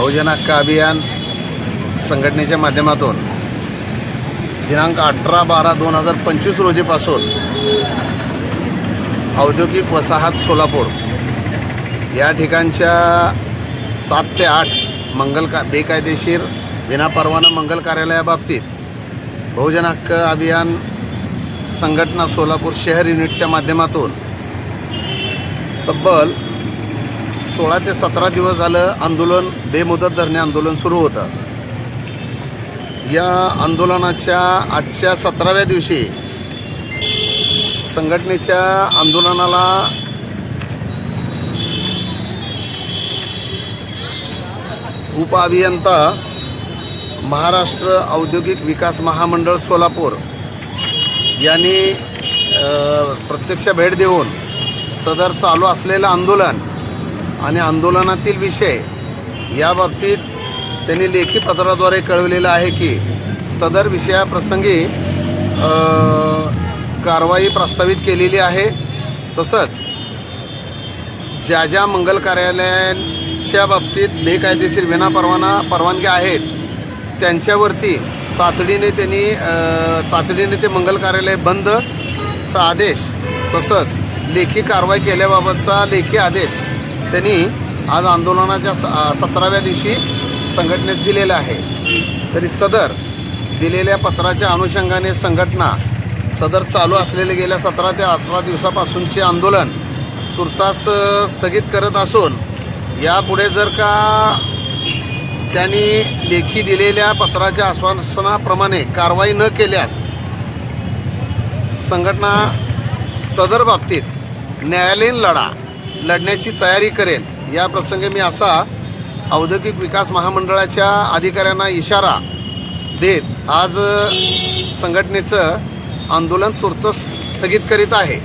बहुजन हक्क अभियान संघटनेच्या माध्यमातून दिनांक 18/12/2025 रोजीपासून औद्योगिक वसाहत सोलापूर या ठिकाणच्या 7 ते 8 बेकायदेशीर विनापरवाना मंगल कार्यालयाबाबतीत बहुजन हक्क अभियान संघटना सोलापूर शहर युनिटच्या माध्यमातून तब्बल 16 ते 17 दिवस झालं आंदोलन, बेमुदत धरणे आंदोलन सुरू होतं. या आंदोलनाच्या आजच्या 17व्या दिवशी संघटनेच्या आंदोलनाला उपअभियंता महाराष्ट्र औद्योगिक विकास महामंडळ सोलापूर यांनी प्रत्यक्ष भेट देऊन सदर चालू असलेलं आंदोलन आणि आंदोलनातील विषय याबाबतीत त्यांनी लेखी पत्राद्वारे कळवलेलं आहे की सदर विषयाप्रसंगी कारवाई प्रस्तावित केलेली आहे. तसंच ज्या ज्या मंगल कार्यालयांच्या बाबतीत बेकायदेशीर परवानग्या आहेत त्यांच्यावरती तातडीने ते मंगल कार्यालय बंदचा आदेश, तसंच लेखी कारवाई केल्याबाबतचा लेखी आदेश त्यांनी आज आंदोलनाच्या 17व्या दिवशी संघटनेस दिलेला आहे. तरी सदर दिलेल्या पत्राच्या अनुषंगाने संघटना सदर चालू असलेले गेल्या 17 ते 18 दिवसापासूनचे आंदोलन तुर्तास स्थगित करत असून यापुढे जर का त्यांनी लेखी दिलेल्या पत्राच्या आश्वासनाप्रमाणे कारवाई न केल्यास संघटना सदर बाबतीत न्यायालयीन लढा लढण्याची तयारी करेल. या प्रसंगी मी असा औद्योगिक विकास महामंडळाच्या अधिकाऱ्यांना इशारा देत आज संघटनेचं आंदोलन तुर्त स्थगित करीत आहे.